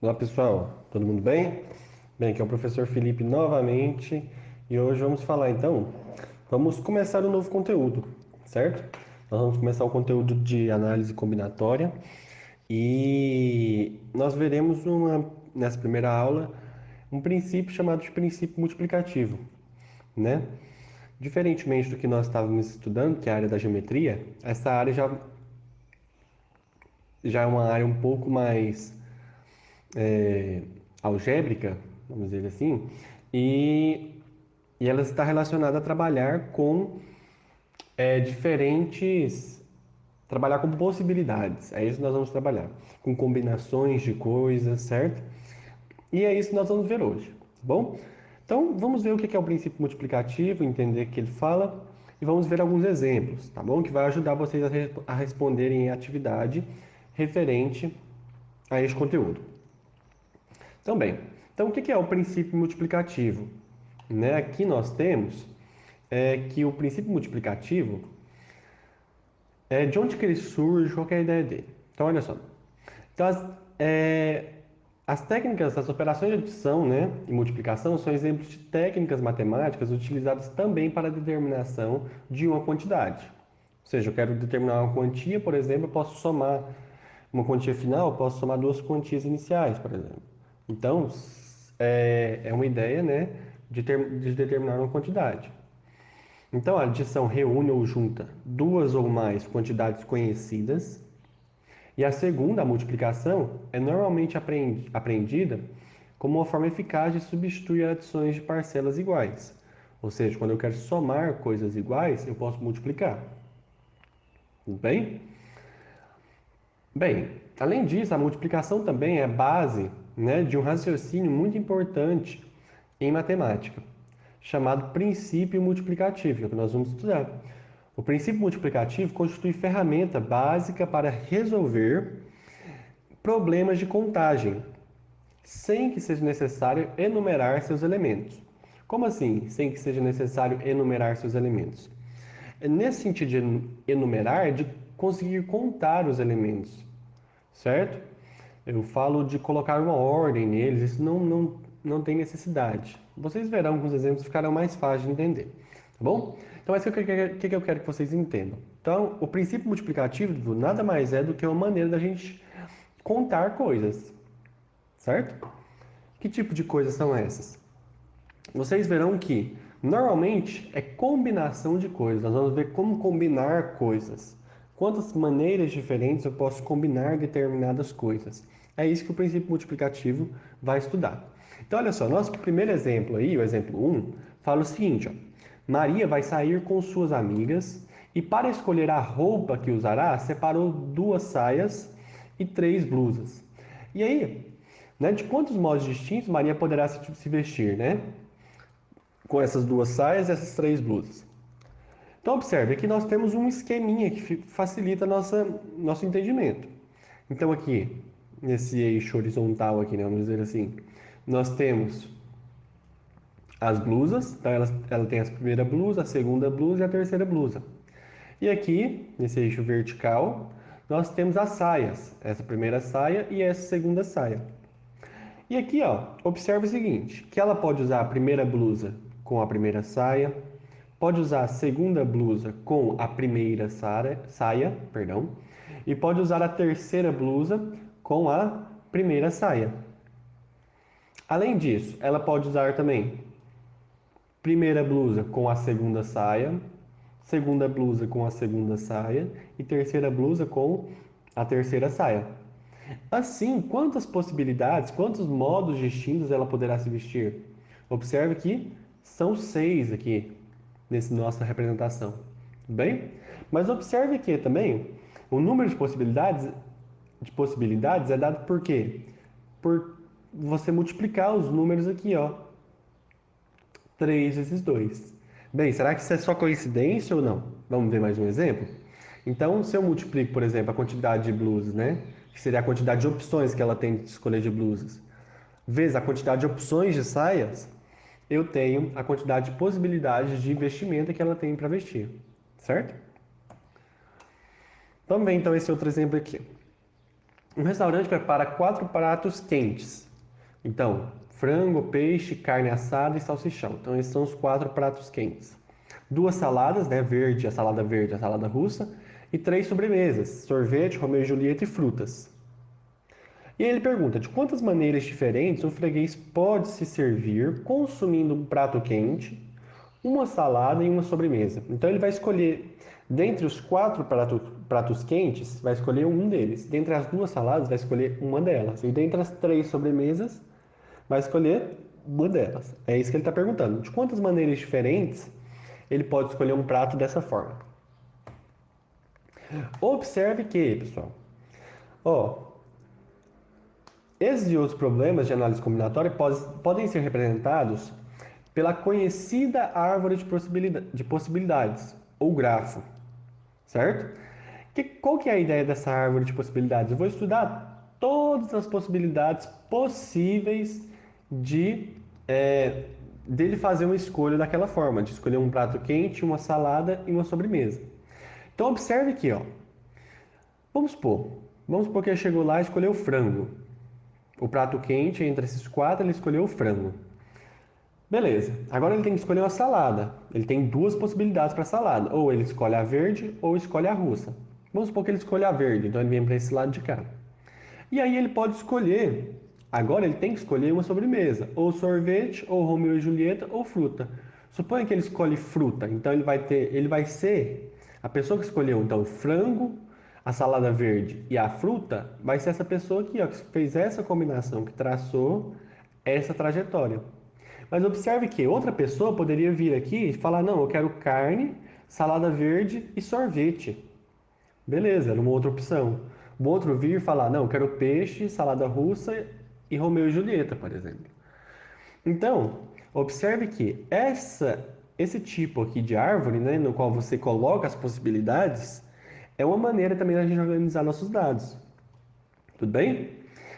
Olá pessoal, todo mundo bem? Bem, aqui é o professor Felipe novamente e hoje vamos falar então, vamos começar um novo conteúdo, certo? Nós vamos começar o conteúdo de análise combinatória e nós veremos nessa primeira aula um princípio chamado de princípio multiplicativo, né? Diferentemente do que nós estávamos estudando, que é a área da geometria, essa área já é uma área um pouco mais algébrica, vamos dizer assim, e, e ela está relacionada a trabalhar com diferentes. Trabalhar com possibilidades, é isso que nós vamos trabalhar, com combinações de coisas, certo? E é isso que nós vamos ver hoje, tá bom? Então vamos ver o que é o princípio multiplicativo, entender o que ele fala e vamos ver alguns exemplos, tá bom? Que vai ajudar vocês a responderem a atividade referente a este conteúdo. Então, bem, então o que é o princípio multiplicativo? Né? Aqui nós temos que o princípio multiplicativo de onde que ele surge, qual que é a ideia dele. Então, olha só. Então, as técnicas, as operações de adição, né, e multiplicação são exemplos de técnicas matemáticas utilizadas também para a determinação de uma quantidade. Ou seja, eu quero determinar uma quantia, por exemplo, eu posso somar uma quantia final, eu posso somar duas quantias iniciais, por exemplo. Então, é uma ideia, né, de determinar uma quantidade. Então, a adição reúne ou junta duas ou mais quantidades conhecidas, e a segunda, a multiplicação, é normalmente apreendida como uma forma eficaz de substituir adições de parcelas iguais. Ou seja, quando eu quero somar coisas iguais, eu posso multiplicar. Tudo bem? Bem, além disso, a multiplicação também é base, né, de um raciocínio muito importante em matemática, chamado princípio multiplicativo, que é o que nós vamos estudar. O princípio multiplicativo constitui ferramenta básica para resolver problemas de contagem, sem que seja necessário enumerar seus elementos. Como assim, sem que seja necessário enumerar seus elementos? É nesse sentido de enumerar, de conseguir contar os elementos, certo? Eu falo de colocar uma ordem neles, isso não tem necessidade. Vocês verão que os exemplos ficarão mais fáceis de entender, tá bom? Então, é isso que eu quero que vocês entendam. Então, o princípio multiplicativo nada mais é do que uma maneira da gente contar coisas, certo? Que tipo de coisas são essas? Vocês verão que normalmente é combinação de coisas. Nós vamos ver como combinar coisas. Quantas maneiras diferentes eu posso combinar determinadas coisas. É isso que o princípio multiplicativo vai estudar. Então, olha só, nosso primeiro exemplo aí, o exemplo um, fala o seguinte: ó, Maria vai sair com suas amigas e, para escolher a roupa que usará, separou duas saias e três blusas. E aí, né, de quantos modos distintos Maria poderá se vestir, né? Com essas duas saias e essas três blusas. Então observe, aqui nós temos um esqueminha que facilita nosso entendimento. Então aqui, nesse eixo horizontal aqui, né, vamos dizer assim, nós temos as blusas, então ela tem a primeira blusa, a segunda blusa e a terceira blusa. E aqui, nesse eixo vertical, nós temos as saias, essa primeira saia e essa segunda saia. E aqui, ó, observe o seguinte, que ela pode usar a primeira blusa com a primeira saia, pode usar a segunda blusa com a primeira saia, perdão, e pode usar a terceira blusa com a primeira saia. Além disso, ela pode usar também primeira blusa com a segunda blusa com a segunda saia e terceira blusa com a terceira saia. Assim, quantas possibilidades, quantos modos distintos ela poderá se vestir? Observe que são seis aqui nessa nossa representação. Tudo bem? Mas observe que também o número de possibilidades é dado por quê? Por você multiplicar os números aqui, ó. 3 vezes 2. Bem, será que isso é só coincidência ou não? Vamos ver mais um exemplo? Então, se eu multiplico, por exemplo, a quantidade de blusas, né? Que seria a quantidade de opções que ela tem de escolher de blusas, vezes a quantidade de opções de saias, eu tenho a quantidade de possibilidades de vestimenta que ela tem para vestir, certo? Vamos ver então esse outro exemplo aqui. Um restaurante prepara 4 pratos quentes. Então, frango, peixe, carne assada e salsichão. Então, esses são os 4 pratos quentes. 2 saladas, né? Verde, a salada russa. E 3 sobremesas, sorvete, Romeu e Julieta e frutas. E aí ele pergunta, de quantas maneiras diferentes um freguês pode se servir consumindo um prato quente, uma salada e uma sobremesa? Então ele vai escolher, dentre os 4 pratos quentes, vai escolher um deles. Dentre as 2 saladas, vai escolher uma delas. E dentre as 3 sobremesas, vai escolher uma delas. É isso que ele está perguntando. De quantas maneiras diferentes ele pode escolher um prato dessa forma? Observe que, pessoal, ó, esses e outros problemas de análise combinatória podem ser representados pela conhecida árvore de possibilidades, ou grafo, certo? Qual que é a ideia dessa árvore de possibilidades? Eu vou estudar todas as possibilidades possíveis dele fazer uma escolha daquela forma, de escolher um prato quente, uma salada e uma sobremesa. Então observe aqui, ó. Vamos supor que ele chegou lá e escolheu frango. O prato quente, entre esses 4, ele escolheu o frango. Beleza. Agora ele tem que escolher uma salada. Ele tem 2 possibilidades para salada. Ou ele escolhe a verde ou escolhe a russa. Vamos supor que ele escolhe a verde, então ele vem para esse lado de cá. E aí ele pode escolher, agora ele tem que escolher uma sobremesa, ou sorvete, ou Romeu e Julieta, ou fruta. Suponha que ele escolhe fruta, então ele vai ser a pessoa que escolheu então frango, a salada verde e a fruta, vai ser essa pessoa aqui, ó, que fez essa combinação, que traçou essa trajetória. Mas observe que outra pessoa poderia vir aqui e falar, não, eu quero carne, salada verde e sorvete. Beleza, era uma outra opção. O outro vir e falar, não, eu quero peixe, salada russa e Romeu e Julieta, por exemplo. Então, observe que esse tipo aqui de árvore, né, no qual você coloca as possibilidades, é uma maneira também da gente organizar nossos dados. Tudo bem?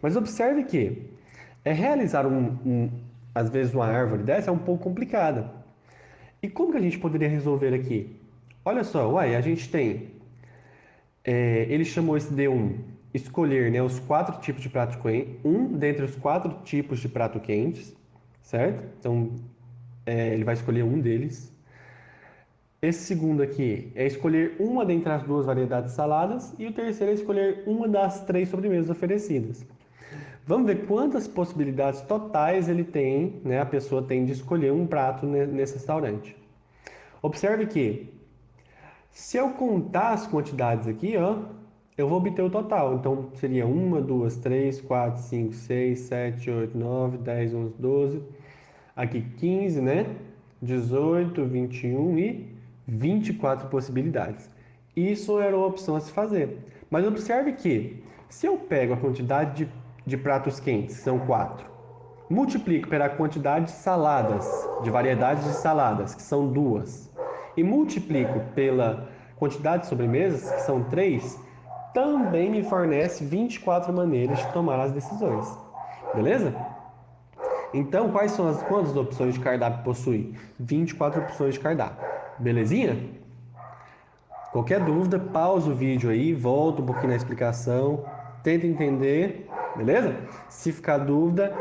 Mas observe que realizar às vezes uma árvore dessa é um pouco complicada. E como que a gente poderia resolver aqui? Olha só, uai, a gente tem ele chamou esse D1 escolher, né, os 4 tipos de prato quente, dentre os 4 tipos de prato quentes, certo? Então ele vai escolher um deles. Esse segundo aqui é escolher uma dentre as 2 variedades saladas e o terceiro é escolher uma das 3 sobremesas oferecidas. Vamos ver quantas possibilidades totais ele tem, né, a pessoa tem de escolher um prato nesse restaurante. Observe que se eu contar as quantidades aqui, ó, eu vou obter o total. Então, seria 1, 2, 3, 4, 5, 6, 7, 8, 9, 10, 11, 12. Aqui 15, né? 18, 21 e 24 possibilidades. Isso era uma opção a se fazer. Mas observe que, se eu pego a quantidade de pratos quentes, são 4, multiplico pela quantidade de saladas, de variedades de saladas, que são 2, e multiplico pela quantidade de sobremesas, que são 3, também me fornece 24 maneiras de tomar as decisões. Beleza? Então, quantas opções de cardápio possui? 24 opções de cardápio. Belezinha? Qualquer dúvida, pausa o vídeo aí, volta um pouquinho na explicação, tenta entender, beleza? Se ficar dúvida,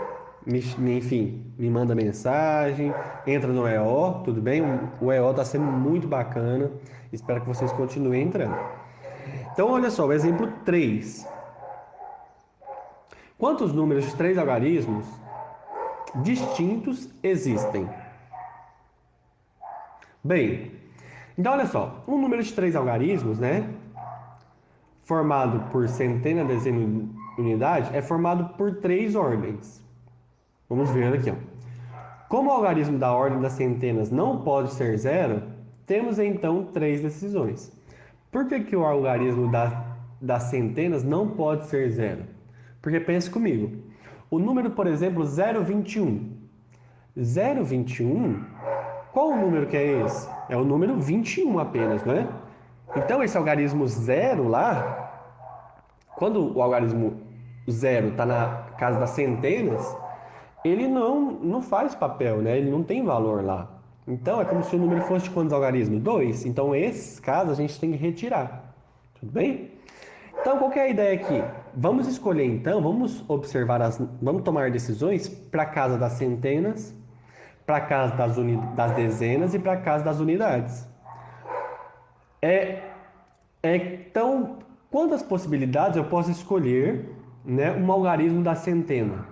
me manda mensagem, entra no EO, tudo bem? O EO está sendo muito bacana, espero que vocês continuem entrando. Então, olha só, o exemplo 3. Quantos números de 3 algarismos distintos existem? Bem, então olha só, um número de 3 algarismos, né, formado por centena, dezena e unidade, é formado por 3 ordens. Vamos ver aqui, ó. Como o algarismo da ordem das centenas não pode ser zero, temos então 3 decisões. Por que o algarismo das centenas não pode ser zero? Porque pense comigo, o número, por exemplo, 0,21. 0,21, qual o número que é esse? É o número 21 apenas, não é? Então esse algarismo zero lá, quando o algarismo zero está na casa das centenas, ele não faz papel, né? Ele não tem valor lá. Então é como se o número fosse de quantos algarismos? 2. Então esses casos a gente tem que retirar. Tudo bem? Então, qual que é a ideia aqui? Vamos escolher então, vamos tomar decisões para a casa das centenas, para a casa das dezenas e para a casa das unidades. Então, quantas possibilidades eu posso escolher, né, um algarismo da centena?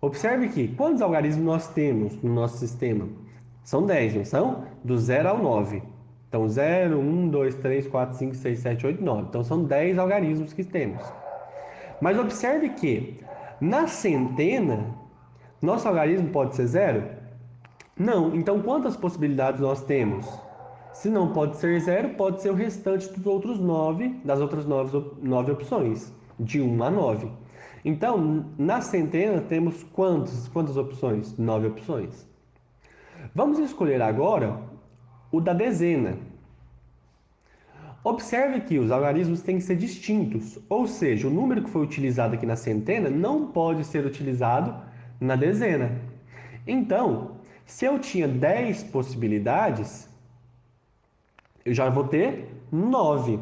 Observe que quantos algarismos nós temos no nosso sistema? São 10, não são? Do 0 ao 9. Então, 0, 1, 2, 3, 4, 5, 6, 7, 8, 9. Então, são 10 algarismos que temos. Mas observe que na centena, nosso algarismo pode ser 0? Não. Então, quantas possibilidades nós temos? Se não pode ser 0, pode ser o restante dos outros 9, das outras 9 opções, de 1 a 9. Então, na centena temos quantas opções? 9 opções. Vamos escolher agora o da dezena. Observe que os algarismos têm que ser distintos, ou seja, o número que foi utilizado aqui na centena não pode ser utilizado na dezena. Então, se eu tinha 10 possibilidades, eu já vou ter 9.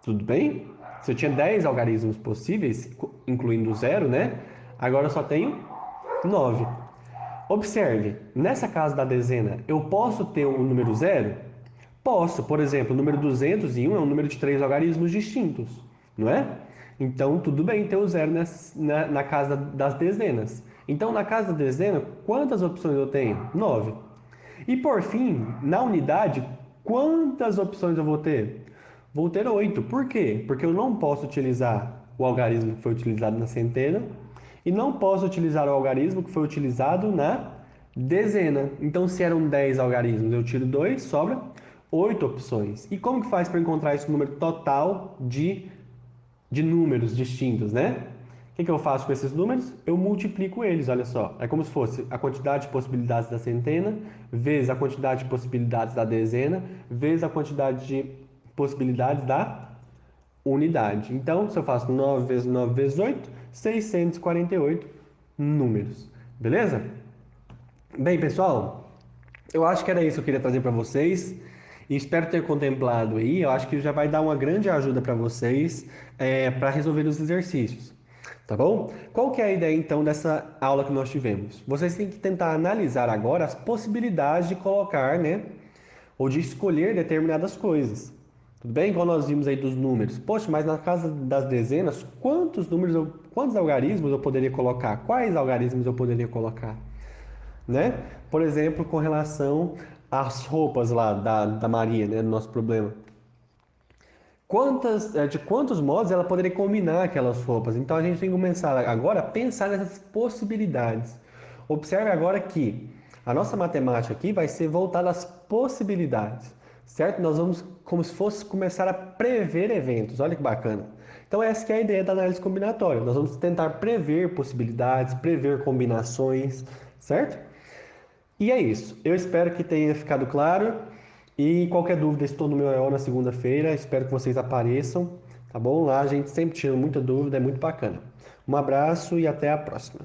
Tudo bem? Se eu tinha 10 algarismos possíveis, incluindo o 0, né? Agora eu só tenho 9. Observe, nessa casa da dezena, eu posso ter o número 0? Posso. Por exemplo, o número 201 é um número de 3 algarismos distintos, não é? Então, tudo bem ter o 0 na casa das dezenas. Então, na casa da dezena, quantas opções eu tenho? 9. E por fim, na unidade, quantas opções eu vou ter? Vou ter 8. Por quê? Porque eu não posso utilizar o algarismo que foi utilizado na centena e não posso utilizar o algarismo que foi utilizado na dezena. Então, se eram 10 algarismos, eu tiro 2, sobra 8 opções. E como que faz para encontrar esse número total de números distintos, né? O que eu faço com esses números? Eu multiplico eles, olha só. É como se fosse a quantidade de possibilidades da centena, vezes a quantidade de possibilidades da dezena, vezes a quantidade de possibilidades da unidade. Então, se eu faço 9 vezes 9 vezes 8, 648 números. Beleza? Bem, pessoal, eu acho que era isso que eu queria trazer para vocês. E espero ter contemplado aí. Eu acho que já vai dar uma grande ajuda para vocês para resolver os exercícios. Tá bom? Qual que é a ideia então dessa aula que nós tivemos? Vocês têm que tentar analisar agora as possibilidades de colocar, né? Ou de escolher determinadas coisas. Tudo bem? Igual nós vimos aí dos números. Poxa, mas na casa das dezenas, quantos algarismos eu poderia colocar? Quais algarismos eu poderia colocar? Né? Por exemplo, com relação às roupas lá da Maria, né? Do nosso problema. De quantos modos ela poderia combinar aquelas roupas? Então a gente tem que começar agora a pensar nessas possibilidades. Observe agora que a nossa matemática aqui vai ser voltada às possibilidades, certo? Nós vamos como se fosse começar a prever eventos. Olha que bacana. Então essa que é a ideia da análise combinatória. Nós vamos tentar prever possibilidades, prever combinações, certo? E é isso. Eu espero que tenha ficado claro. E qualquer dúvida, estou no meu EO na segunda-feira. Espero que vocês apareçam, tá bom? Lá a gente sempre tira muita dúvida, é muito bacana. Um abraço e até a próxima.